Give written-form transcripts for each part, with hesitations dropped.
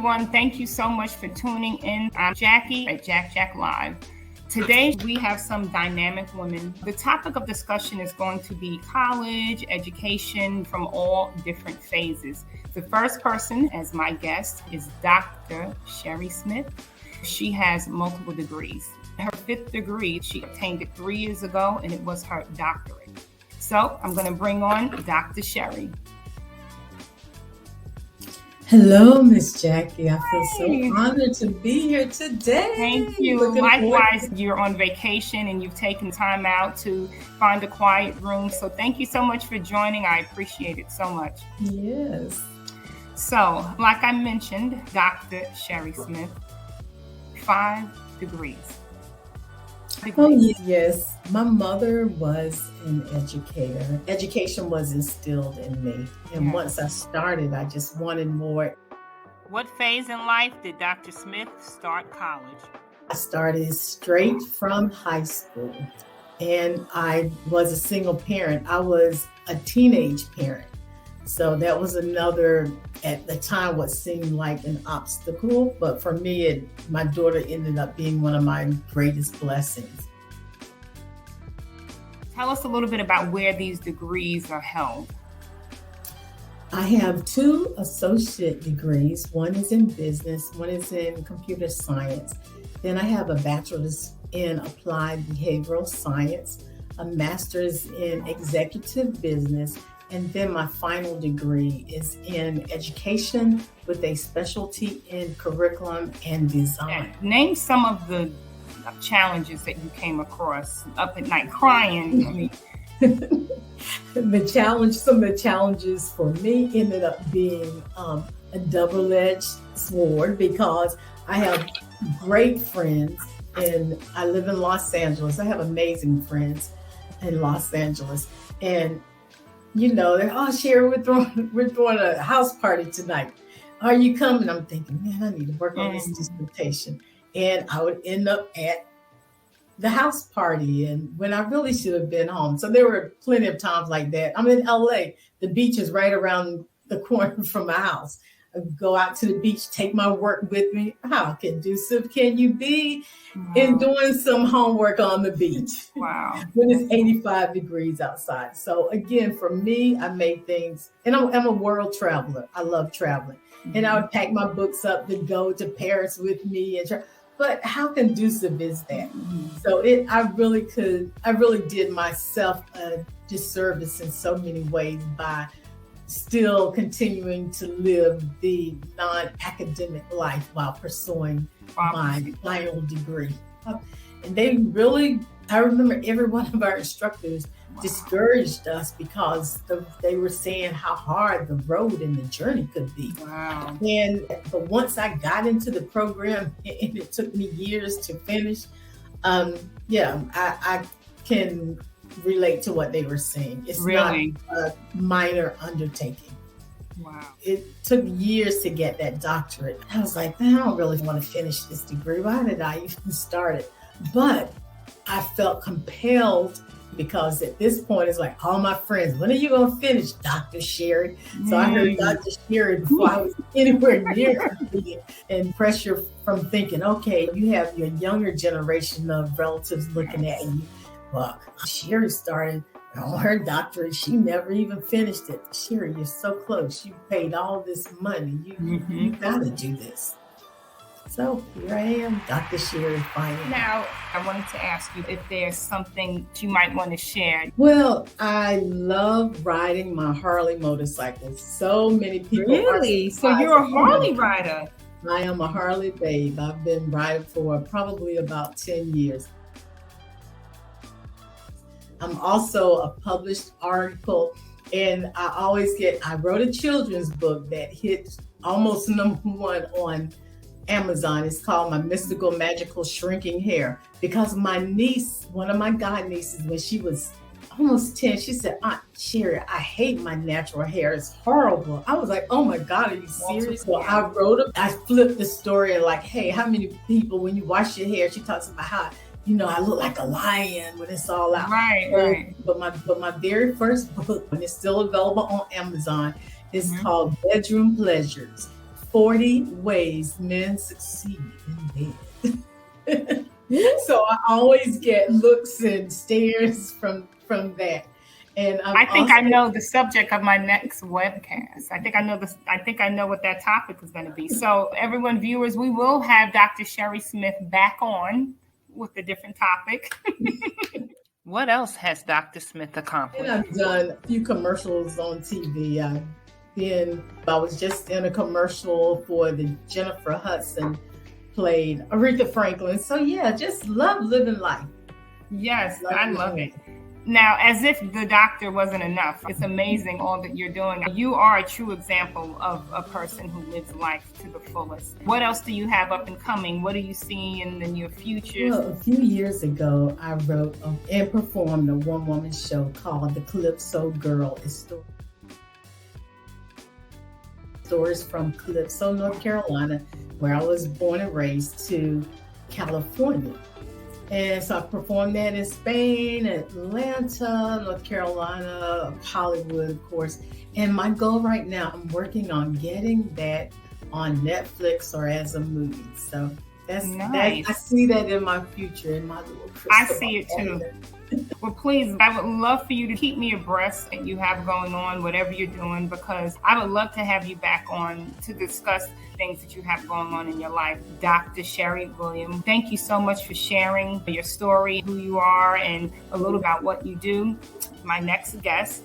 everyone. Thank you so much for tuning in. I'm Jackie at Jack Live. Today, we have some dynamic women. The topic of discussion is going to be college, education from all different phases. The first person as my guest is Dr. Sherry Smith. She has multiple degrees. Her 5th degree, she obtained it 3 years ago, and it was her doctorate. So I'm going to bring on Dr. Sherry. Hello, Miss Jackie. I feel so honored to be here today. Thank you. Likewise, you're on vacation and you've taken time out to find a quiet room. So thank you so much for joining. I appreciate it so much. Yes. So, like I mentioned, Dr. Sherry Smith, 5 degrees. Oh, yes. My mother was an educator. Education was instilled in me. And once I started, I just wanted more. What phase in life did Dr. Smith start college? I started straight from high school. And I was a single parent. I was a teenage parent. So that was another, at the time, what seemed like an obstacle. But for me, my daughter ended up being one of my greatest blessings. Tell us a little bit about where these degrees are held. I have 2 associate degrees. One is in business, one is in computer science. Then I have a bachelor's in applied behavioral science, a master's in executive business, and then my final degree is in education with a specialty in curriculum and design. Name some of the challenges that you came across up at night crying. I mean, some of the challenges for me ended up being a double-edged sword, because I have great friends and I live in Los Angeles. I have amazing friends in Los Angeles, and they're, Sherry, we're throwing a house party tonight. Are you coming? I'm thinking, man, I need to work on this dissertation. And I would end up at the house party, and when I really should have been home. So there were plenty of times like that. I'm in LA. The beach is right around the corner from my house. I go out to the beach, take my work with me. How conducive can you be in doing some homework on the beach? Wow. When it's 85 degrees outside. So again, for me, I made things, and I'm a world traveler. I love traveling. And I would pack my books up to go to Paris with me. But how conducive is that? So I really did myself a disservice in so many ways by still continuing to live the non-academic life while pursuing my final degree. And I remember every one of our instructors discouraged us because they were saying how hard the road and the journey could be. Wow. But once I got into the program, and it took me years to finish, I can relate to what they were saying. It's really not a minor undertaking. Wow. It took years to get that doctorate. I was like, man, I don't really want to finish this degree. Why did I even start it? But I felt compelled, because at this point, it's like all my friends, when are you going to finish, Dr. Sherry? So I heard Dr. Sherry before I was anywhere near it, and pressure from thinking, okay, you have your younger generation of relatives looking at you. Well, Sherry started on her doctorate. She never even finished it. Sherry, you're so close. You paid all this money. You got to do this. So here I am, Dr. Sherry, finally. Now, I wanted to ask you if there's something you might want to share. Well, I love riding my Harley motorcycle. So many people. Really? So you're a Harley rider? I am a Harley babe. I've been riding for probably about 10 years. I'm also a published article, and I wrote a children's book that hit almost #1 on Amazon. It's called My Mystical Magical Shrinking Hair, because my niece, one of my god nieces, when she was almost 10, she said, Aunt Sherry, I hate my natural hair. It's horrible. I was like, oh my God, are you serious? So I flipped the story and like, hey, how many people, when you wash your hair, she talks about how, I look like a lion when it's all out. Right. But my very first book, and it's still available on Amazon, is called Bedroom Pleasures. 40 ways men succeed in bed. So I always get looks and stares from that. And I think I know the subject of my next webcast. I think I know this. I think I know what that topic is going to be. So, everyone, viewers, we will have Dr. Sherry Smith back on with a different topic. What else has Dr. Smith accomplished? And I've done a few commercials on TV. I was just in a commercial for the Jennifer Hudson played Aretha Franklin. So yeah, just love living life. Yes, I love it. Now, as if the doctor wasn't enough, it's amazing all that you're doing. You are a true example of a person who lives life to the fullest. What else do you have up and coming? What are you seeing in the near future? Well, a few years ago, I wrote and performed a one-woman show called The Calypso Girl. It's stories from Calypso, North Carolina, where I was born and raised, to California. And so I performed that in Spain, Atlanta, North Carolina, Hollywood, of course. And my goal right now, I'm working on getting that on Netflix or as a movie. So that's nice. I see that in my future, in my little crystal. I see it too. Well, please, I would love for you to keep me abreast that you have going on, whatever you're doing, because I would love to have you back on to discuss things that you have going on in your life. Dr. Sherry Williams, thank you so much for sharing your story, who you are, and a little about what you do. My next guest,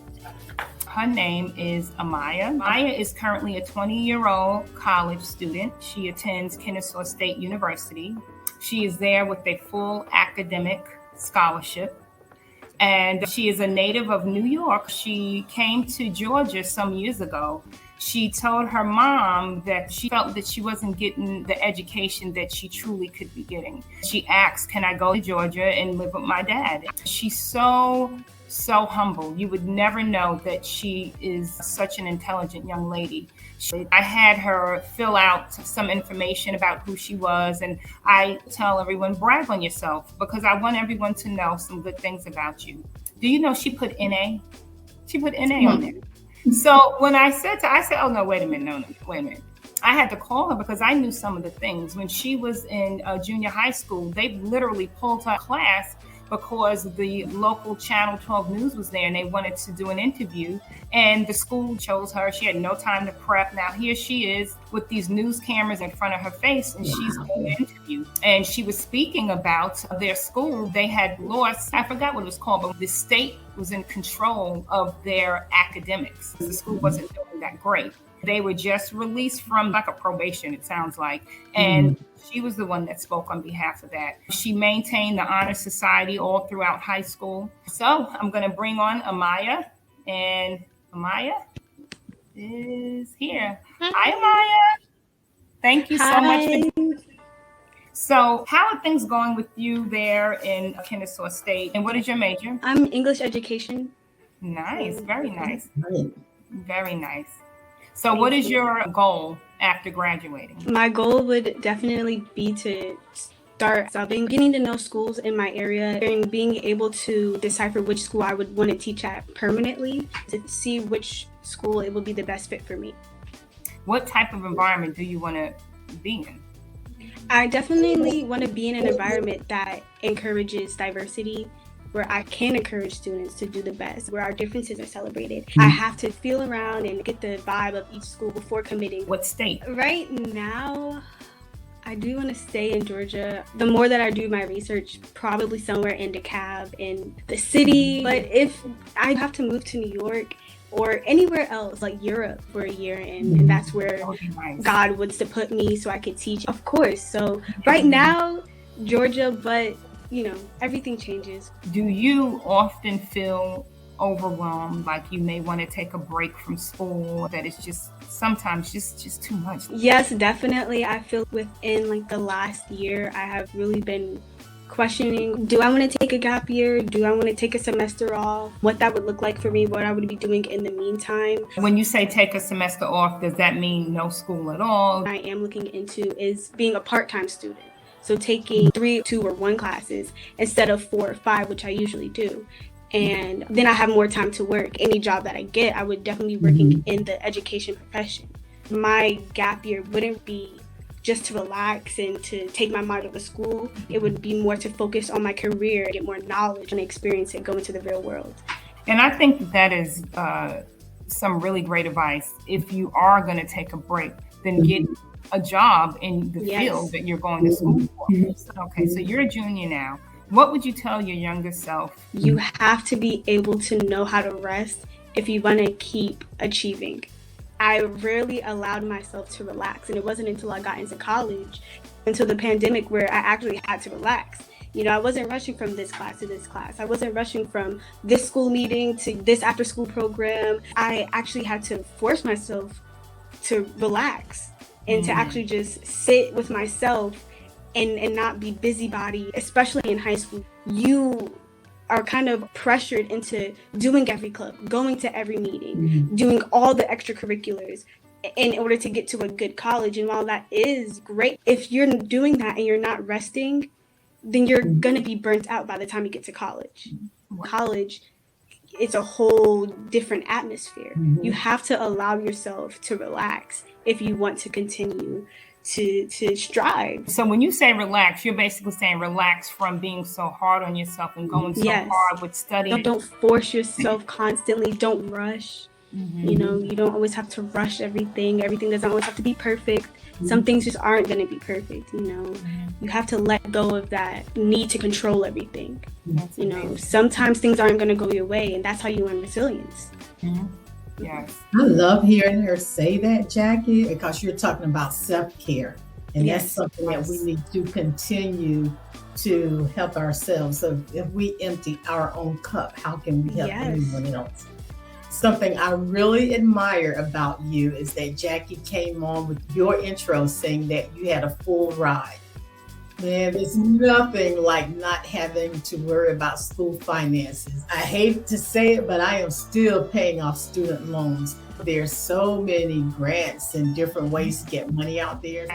her name is Amaya. Amaya is currently a 20-year-old college student. She attends Kennesaw State University. She is there with a full academic scholarship. And she is a native of New York. She came to Georgia some years ago. She told her mom that she felt that she wasn't getting the education that she truly could be getting. She asked, can I go to Georgia and live with my dad? She's so humble. You would never know that she is such an intelligent young lady. I had her fill out some information about who she was, and I tell everyone, brag on yourself, because I want everyone to know some good things about you. Do you know she put NA? She put NA on there. So when I said, oh no, wait a minute. I had to call her because I knew some of the things. When she was in junior high school, they literally pulled her class because the local Channel 12 News was there and they wanted to do an interview, and the school chose her. She had no time to prep. Now here she is with these news cameras in front of her face, and she's doing an interview. And she was speaking about their school. They had lost, I forgot what it was called, but the state was in control of their academics. The school wasn't doing that great. They were just released from like a probation, it sounds like. And she was the one that spoke on behalf of that. She maintained the Honor Society all throughout high school. So I'm going to bring on Amaya. And Amaya is here. Hi, Amaya. Thank you so much. So how are things going with you there in Kennesaw State? And what is your major? I'm English education. Nice. Very nice. Very nice. So what is your goal after graduating? My goal would definitely be to start subbing, getting to know schools in my area, and being able to decipher which school I would want to teach at permanently, to see which school it would be the best fit for me. What type of environment do you want to be in? I definitely want to be in an environment that encourages diversity, where I can encourage students to do the best, where our differences are celebrated. I have to feel around and get the vibe of each school before committing. What state? Right now, I do want to stay in Georgia. The more that I do my research, probably somewhere in DeKalb, in the city. But if I have to move to New York or anywhere else, like Europe for a year, and that's where God wants to put me so I could teach, of course. So right now, Georgia, but you know, everything changes. Do you often feel overwhelmed, like you may want to take a break from school, that it's just sometimes just too much? Yes, definitely. I feel within like the last year, I have really been questioning, do I want to take a gap year? Do I want to take a semester off? What that would look like for me, what I would be doing in the meantime. When you say take a semester off, does that mean no school at all? What I am looking into is being a part-time student. So taking 3, 2, or 1 classes instead of 4 or 5, which I usually do. And then I have more time to work. Any job that I get, I would definitely be working in the education profession. My gap year wouldn't be just to relax and to take my mind off of school. It would be more to focus on my career, get more knowledge and experience and go into the real world. And I think that is some really great advice. If you are going to take a break, then get a job in the field that you're going to school for. Okay, so you're a junior now. What would you tell your younger self? You have to be able to know how to rest if you want to keep achieving. I rarely allowed myself to relax, and it wasn't until I got into college, until the pandemic, where I actually had to relax. You know, I wasn't rushing from this class to this class. I wasn't rushing from this school meeting to this after school program. I actually had to force myself to relax and to actually just sit with myself and not be busybody, especially in high school. You are kind of pressured into doing every club, going to every meeting, doing all the extracurriculars in order to get to a good college. And while that is great, if you're doing that and you're not resting, then you're going to be burnt out by the time you get to college. College, it's a whole different atmosphere. You have to allow yourself to relax if you want to continue to strive. So when you say relax, you're basically saying relax from being so hard on yourself and going so hard with studying. Don't force yourself constantly. Don't rush. You know, you don't always have to rush everything. Everything doesn't always have to be perfect. Some things just aren't going to be perfect, you know. You have to let go of that need to control everything. You know, sometimes things aren't going to go your way, and that's how you learn resilience. Yes. I love hearing her say that, Jackie, because you're talking about self-care. And that's something that we need to continue to help ourselves. So if we empty our own cup, how can we help anyone else? Something I really admire about you is that Jackie came on with your intro saying that you had a full ride. Man, there's nothing like not having to worry about school finances. I hate to say it, but I am still paying off student loans. There's so many grants and different ways to get money out there.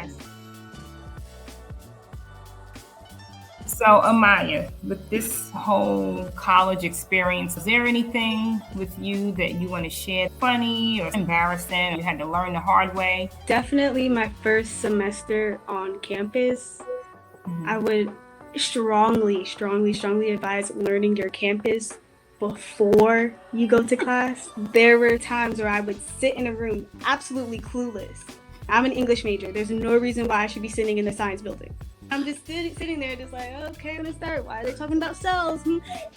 So Amaya, with this whole college experience, is there anything with you that you want to share? Funny or embarrassing? You had to learn the hard way? Definitely my first semester on campus. I would strongly advise learning your campus before you go to class. There were times where I would sit in a room absolutely clueless. I'm an English major. There's no reason why I should be sitting in the science building. I'm just sitting there just like, okay, I'm gonna start. Why are they talking about cells?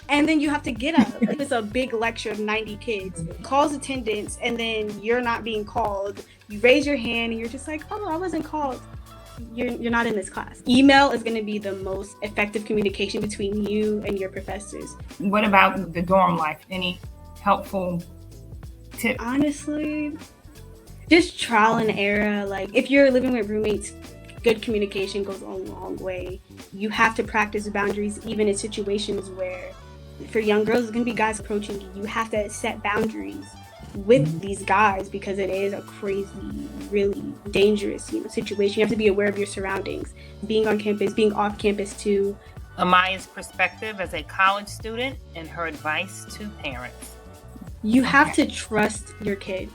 And then you have to get up. It's a big lecture of 90 kids. Calls attendance, and then you're not being called. You raise your hand and you're just like, oh, I wasn't called. You're not in this class. Email is going to be the most effective communication between you and your professors. What about the dorm life? Any helpful tips? Honestly, just trial and error. Like if you're living with roommates, good communication goes a long way. You have to practice boundaries even in situations where, for young girls, it's going to be guys approaching you. You have to set boundaries with these guys because it is a crazy, really dangerous, situation. You have to be aware of your surroundings, being on campus, being off campus too. Amaya's perspective as a college student and her advice to parents. You have to trust your kid.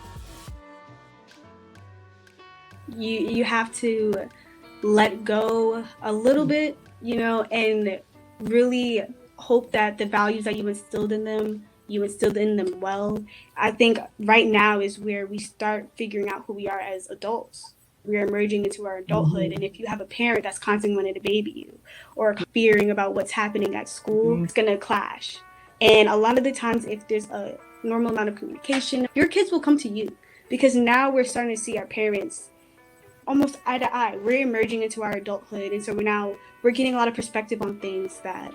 You have to let go a little bit, and really hope that the values that you instilled in them well. I think right now is where we start figuring out who we are as adults. We're emerging into our adulthood, and if you have a parent that's constantly wanting to baby you or fearing about what's happening at school, it's gonna clash. And a lot of the times, if there's a normal amount of communication, your kids will come to you, because now we're starting to see our parents almost eye to eye. We're emerging into our adulthood, and so we're getting a lot of perspective on things that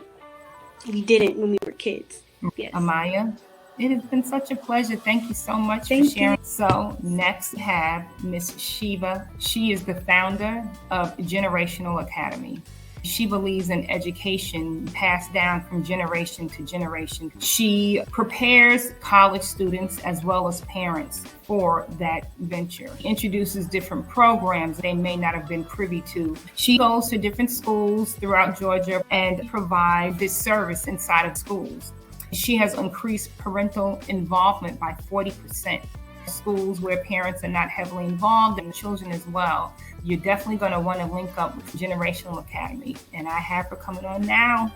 we didn't when we were kids. Yes. Amaya, it has been such a pleasure. Thank you so much for sharing. So next we have Miss Shiva. She is the founder of Generational Academy. She believes in education passed down from generation to generation. She prepares college students as well as parents for that venture. Introduces different programs they may not have been privy to. She goes to different schools throughout Georgia and provides this service inside of schools. She has increased parental involvement by 40%. schools where parents are not heavily involved and the children as well, you're definitely going to want to link up with Generational Academy. And I have her coming on now.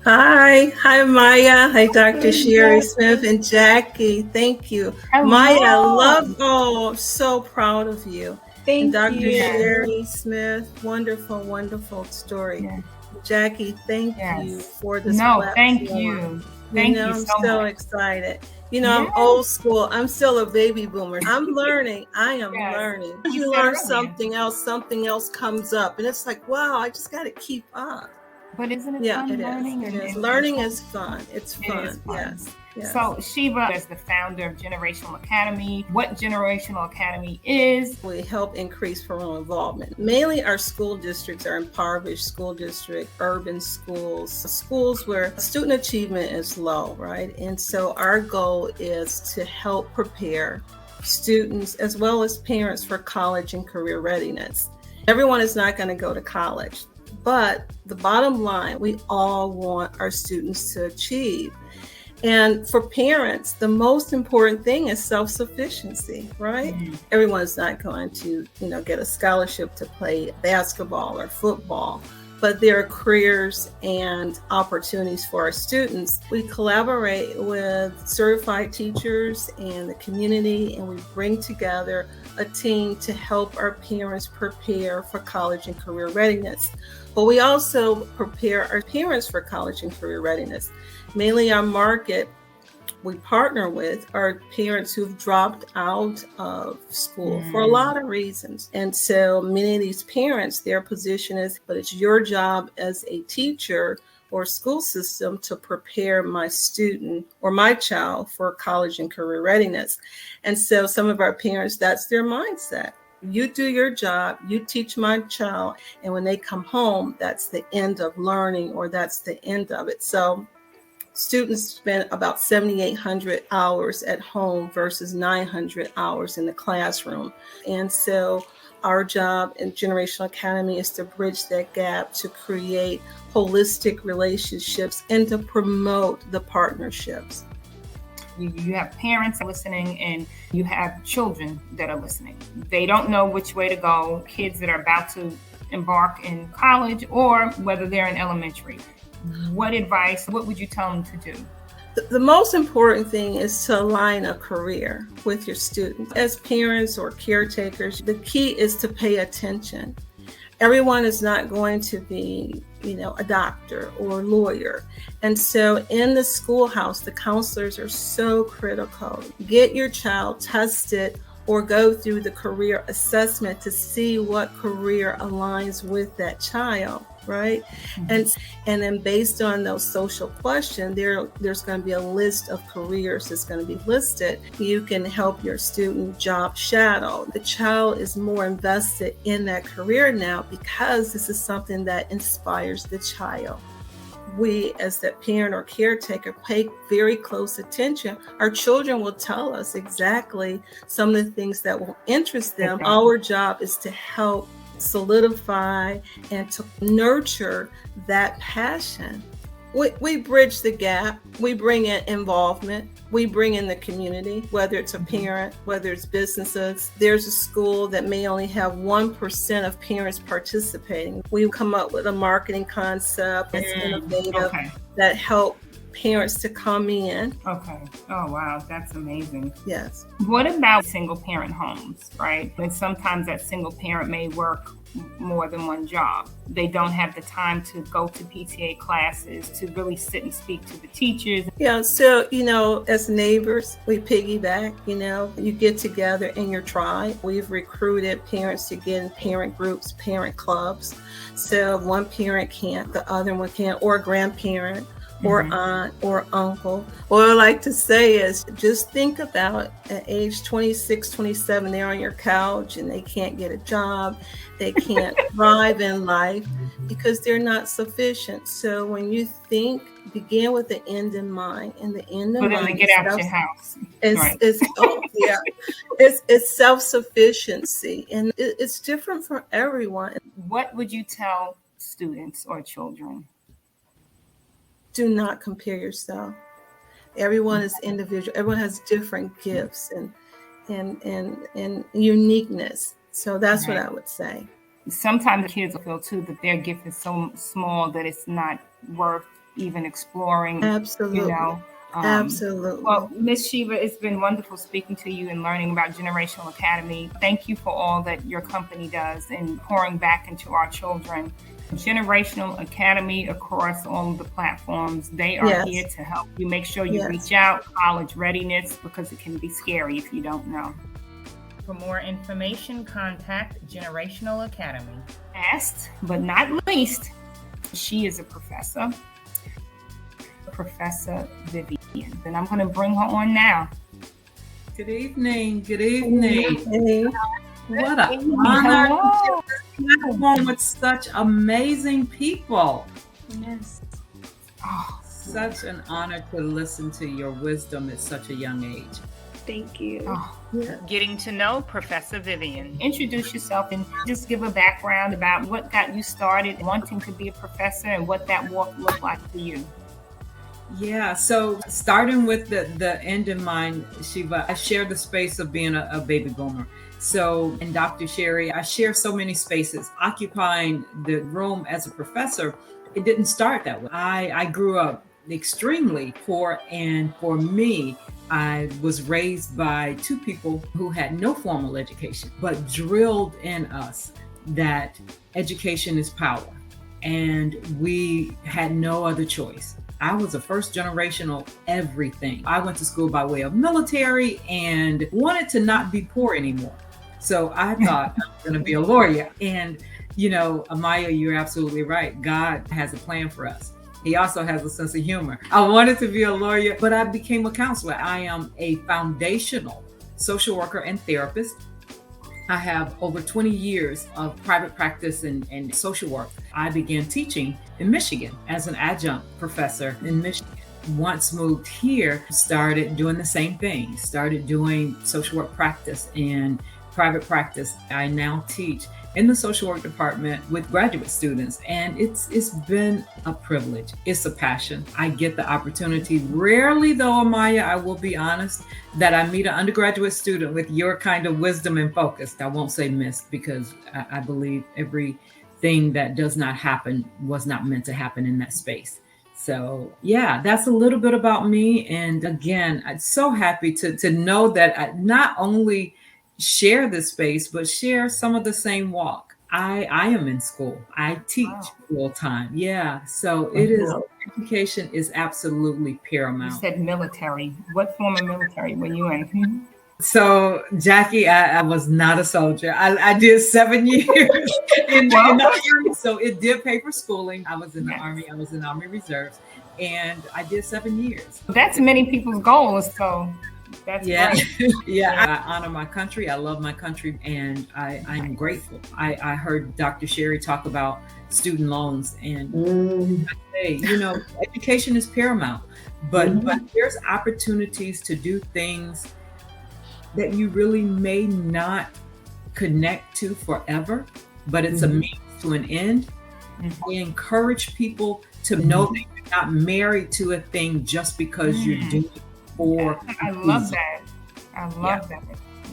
Hi, Maya. Hi, Dr. Sherry Smith and Jackie. Thank you. Hello. Maya, so proud of you. Thank and Dr. you. Sherry Smith, wonderful story. Yeah. Jackie, thank you for this platform. Thank you. Thank you I'm so so much. excited. I'm old school. I'm still a baby boomer. I'm learning. I am learning. You learn something else comes up. And it's like, wow, I just got to keep up. But isn't it fun learning? It is. Learning is fun. It's fun. Yes. So Sheba is the founder of Generational Academy. What Generational Academy is? We help increase parental involvement. Mainly our school districts are impoverished school district, urban schools where student achievement is low, right? And so our goal is to help prepare students as well as parents for college and career readiness. Everyone is not going to go to college, but the bottom line, we all want our students to achieve. And for parents, the most important thing is self-sufficiency, right? Mm-hmm. Everyone's not going to, get a scholarship to play basketball or football, but there are careers and opportunities for our students. We collaborate with certified teachers and the community, and we bring together a team to help our parents prepare for college and career readiness. But we also prepare our parents for college and career readiness. Mainly our market we partner with are parents who've dropped out of school for a lot of reasons. And so many of these parents, their position is, but it's your job as a teacher or school system to prepare my student or my child for college and career readiness. And so some of our parents, that's their mindset. You do your job, you teach my child, and when they come home, that's the end of learning, or that's the end of it. So students spend about 7,800 hours at home versus 900 hours in the classroom. And so our job in Generational Academy is to bridge that gap, to create holistic relationships and to promote the partnerships. You have parents listening and you have children that are listening. They don't know which way to go, kids that are about to embark in college or whether they're in elementary. What would you tell them to do? The most important thing is to align a career with your students. As parents or caretakers, the key is to pay attention. Everyone is not going to be, a doctor or a lawyer. And so in the schoolhouse, the counselors are so critical. Get your child tested or go through the career assessment to see what career aligns with that child, right? Mm-hmm. And then based on those social questions, there's going to be a list of careers that's going to be listed. You can help your student job shadow. The child is more invested in that career now because this is something that inspires the child. We, as that parent or caretaker, pay very close attention. Our children will tell us exactly some of the things that will interest them. Okay. Our job is to help solidify and to nurture that passion. We bridge the gap. We bring in involvement. We bring in the community, whether it's a parent, whether it's businesses. There's a school that may only have 1% of parents participating. We come up with a marketing concept that's innovative, that help parents to come in. Okay. Oh, wow. That's amazing. Yes. What about single parent homes, right? And sometimes that single parent may work more than one job. They don't have the time to go to PTA classes, to really sit and speak to the teachers. Yeah, so, as neighbors, we piggyback, you get together in your tribe. We've recruited parents to get in parent groups, parent clubs. So if one parent can't, the other one can't, or a grandparent, or aunt or uncle. What I like to say is just think about at age 26, 27, they're on your couch and they can't get a job. They can't thrive in life because they're not sufficient. So when you think, begin with the end in mind. And the end in mind get out your house. It's self-sufficiency. And it's different for everyone. What would you tell students or children? Do not compare yourself. Everyone is individual. Everyone has different gifts and uniqueness. So that's what I would say. Sometimes kids feel too that their gift is so small that it's not worth even exploring. Absolutely. You know. Absolutely. Well, Miss Shiva, it's been wonderful speaking to you and learning about Generational Academy. Thank you for all that your company does and pouring back into our children. Generational Academy across all of the platforms, they are here to help you. Make sure you reach out, college readiness, because it can be scary if you don't know. For more information, contact Generational Academy. Last but not least, she is a professor. Professor Vivian, and I'm going to bring her on now. Good evening. Good evening. Hey. What an honor to be on this platform with such amazing people. Yes. Oh, such an honor to listen to your wisdom at such a young age. Thank you. Getting to know Professor Vivian. Introduce yourself and just give a background about what got you started wanting to be a professor and what that walk looked like for you. Yeah, so starting with the end in mind, Shiva, I share the space of being a baby boomer. So in Dr. Sherry, I share so many spaces. Occupying the room as a professor, it didn't start that way. I grew up extremely poor, and for me, I was raised by two people who had no formal education, but drilled in us that education is power, and we had no other choice. I was a first generational everything. I went to school by way of military and wanted to not be poor anymore. So I thought I was going to be a lawyer. And, you know, Amaya, you're absolutely right. God has a plan for us. He also has a sense of humor. I wanted to be a lawyer, but I became a counselor. I am a foundational social worker and therapist. I have over 20 years of private practice and social work. I began teaching in Michigan as an adjunct professor in Michigan. Once moved here, started doing the same thing, started doing social work practice and private practice. I now teach in the social work department with graduate students, and it's been a privilege. It's a passion. I get the opportunity, rarely though, Amaya, I will be honest, that I meet an undergraduate student with your kind of wisdom and focus. I won't say missed, because I believe everything that does not happen was not meant to happen in that space. So yeah, that's a little bit about me. And again, I'm so happy to know that I not only share this space, but share some of the same walk. I am in school. I teach full time. Yeah. So it is, education is absolutely paramount. You said military. What form of military were you in? So Jackie, I was not a soldier. I did 7 years in the Army. So it did pay for schooling. I was in the Army. I was in Army Reserves, and I did 7 years. That's many people's goals. So that's great. I honor my country. I love my country, and I'm grateful. I heard Dr. Sherry talk about student loans, and I say, you know, education is paramount, but there's opportunities to do things that you really may not connect to forever, but it's a means to an end. We encourage people to know that you're not married to a thing just because you're doing it for. I love that. I love that.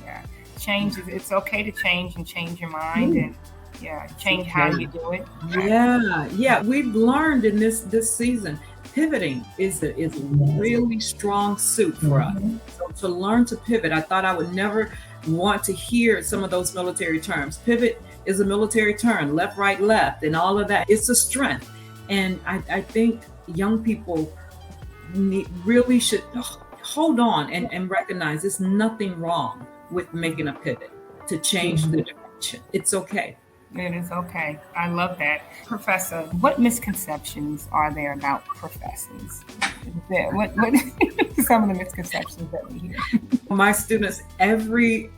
Yeah. Change, it's okay to change and change your mind and change how you do it. Yeah. We've learned in this season, pivoting is a really strong suit for us. So to learn to pivot, I thought I would never want to hear some of those military terms. Pivot is a military term, left, right, left, and all of that. It's a strength. And I think young people really should hold on and recognize there's nothing wrong with making a pivot to change the direction. It's okay. It is okay. I love that. Professor, what misconceptions are there about professors? What some of the misconceptions that we hear? My students, every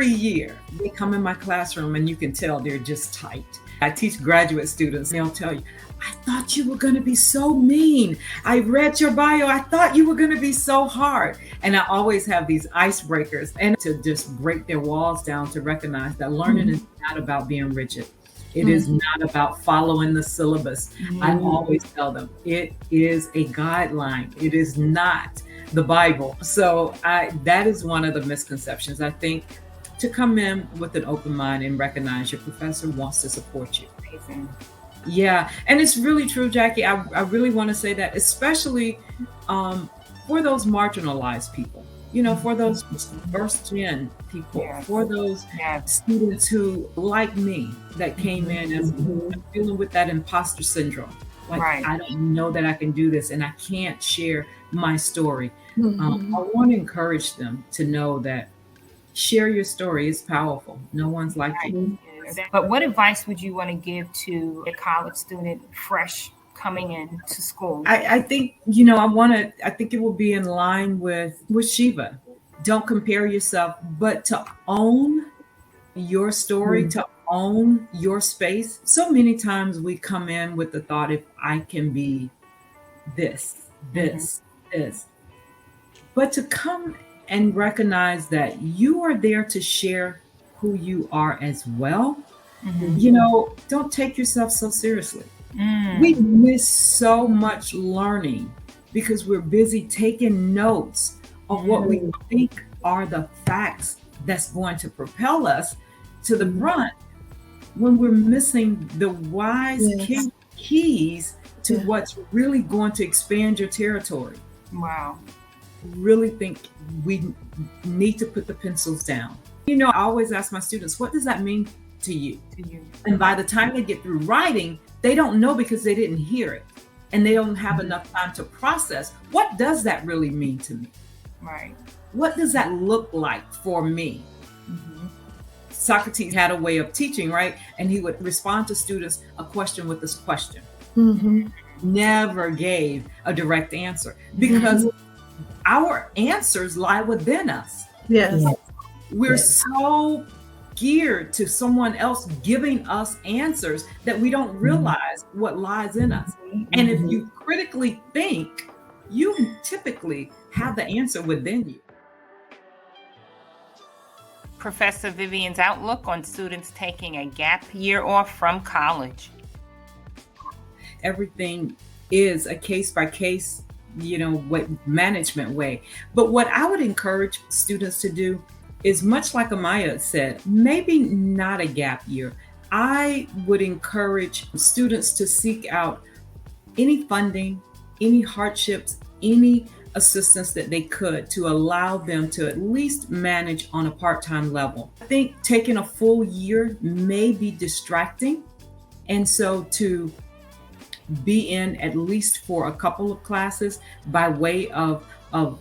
year, they come in my classroom and you can tell they're just tight. I teach graduate students. They'll tell you, I thought you were going to be so mean. I read your bio. I thought you were going to be so hard. And I always have these icebreakers and to just break their walls down to recognize that learning is not about being rigid. It is not about following the syllabus. I always tell them it is a guideline. It is not the Bible. So that is one of the misconceptions. I think to come in with an open mind and recognize your professor wants to support you. Amazing. Yeah, and it's really true, Jackie. I really want to say that, especially for those marginalized people, for those first gen people, for those students who, like me, that came in as dealing with that imposter syndrome. Like, I don't know that I can do this and I can't share my story. I want to encourage them to know that share your story is powerful. No one's like you. But what advice would you want to give to a college student fresh coming in to school? I think, I think it will be in line with Shiva. Don't compare yourself, but to own your story, to own your space. So many times we come in with the thought, if I can be this, but to come and recognize that you are there to share who you are as well. Don't take yourself so seriously. We miss so much learning because we're busy taking notes of what we think are the facts that's going to propel us to the front, when we're missing the wise keys to what's really going to expand your territory. Wow. Really think we need to put the pencils down. I always ask my students, what does that mean to you? And by the time they get through writing, they don't know because they didn't hear it. And they don't have enough time to process. What does that really mean to me? Right. What does that look like for me? Socrates had a way of teaching, right? And he would respond to students a question with this question. Never gave a direct answer because our answers lie within us. Yes. We're so geared to someone else giving us answers that we don't realize what lies in us. And if you critically think, you typically have the answer within you. Professor Vivian's outlook on students taking a gap year off from college. Everything is a case by case, what management way. But what I would encourage students to do is, much like Amaya said, maybe not a gap year. I would encourage students to seek out any funding, any hardships, any assistance that they could to allow them to at least manage on a part-time level. I think taking a full year may be distracting. And so to be in at least for a couple of classes by way of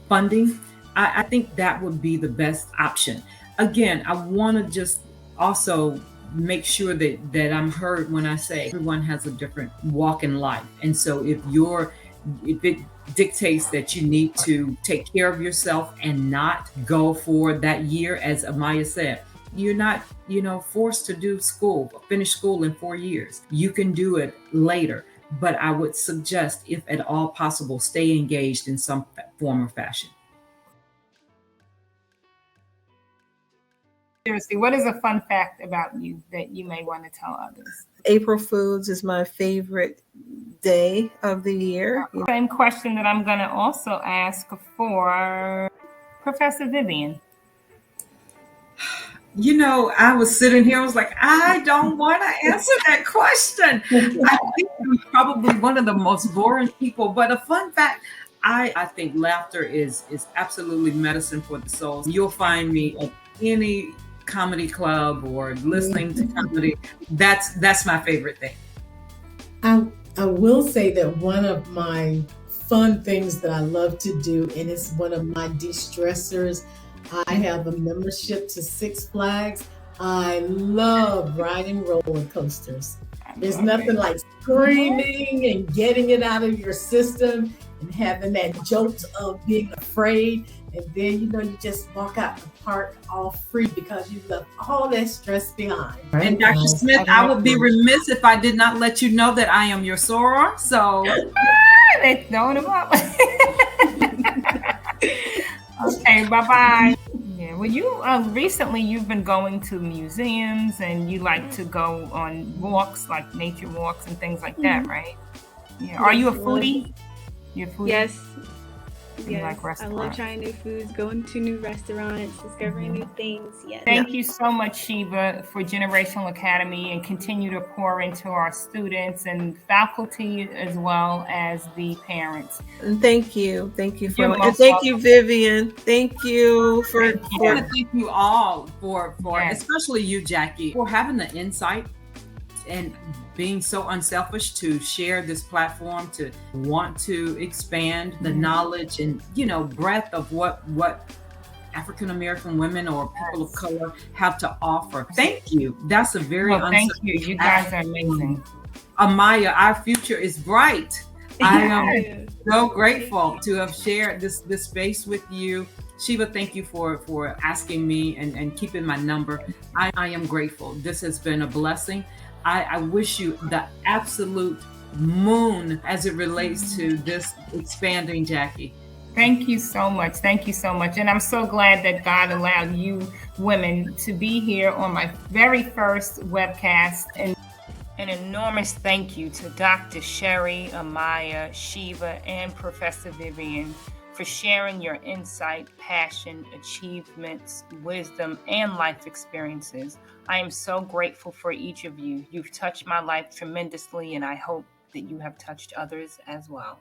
funding, I think that would be the best option. Again, I want to just also make sure that I'm heard when I say everyone has a different walk in life. And so if it dictates that you need to take care of yourself and not go for that year, as Amaya said, you're not, forced to finish school in 4 years. You can do it later. But I would suggest, if at all possible, stay engaged in some form or fashion. Seriously, what is a fun fact about you that you may want to tell others? April Foods is my favorite day of the year. Same question that I'm going to also ask for Professor Vivian. I was sitting here, I was like, I don't want to answer that question. I think I'm probably one of the most boring people, but a fun fact, I think laughter is absolutely medicine for the soul. You'll find me at any comedy club or listening to comedy. That's my favorite thing. I will say that one of my fun things that I love to do, and it's one of my de-stressors, I have a membership to Six Flags. I love riding roller coasters. There's nothing like screaming and getting it out of your system and having that jolt of being afraid. And then, you just walk out the park all free because you left all that stress behind. Right? And Dr. Smith, I would be remiss if I did not let you know that I am your soror. So they're throwing them up. Okay, bye-bye. Yeah, Well, you recently you've been going to museums and you like to go on walks, like nature walks and things like that, right? Yeah. Are you a foodie? You're a foodie? Yes. You Yes, like I love restaurants? trying new foods, going to new restaurants, discovering new things. Yes. Thank you so much, Shiva, for Generational Academy, and continue to pour into our students and faculty as well as the parents. And thank you for You're and most thank you, welcome. Vivian. Thank you for Thank I you. want to thank you all for Yes. especially you, Jackie, for having the insight and being so unselfish to share this platform, to want to expand the knowledge and breadth of what African American women or people of color have to offer. Thank you. That's a very Well, thank unselfish you. You guys act. are amazing. Amaya, our future is bright. I am Yes. so grateful to have shared this space with you. Shiva, thank you for asking me and keeping my number. I am grateful. This has been a blessing. I wish you the absolute moon as it relates to this expanding, Jackie. Thank you so much. Thank you so much. And I'm so glad that God allowed you women to be here on my very first webcast. And an enormous thank you to Dr. Sherry, Amaya, Shiva, and Professor Vivian for sharing your insight, passion, achievements, wisdom, and life experiences. I am so grateful for each of you. You've touched my life tremendously, and I hope that you have touched others as well.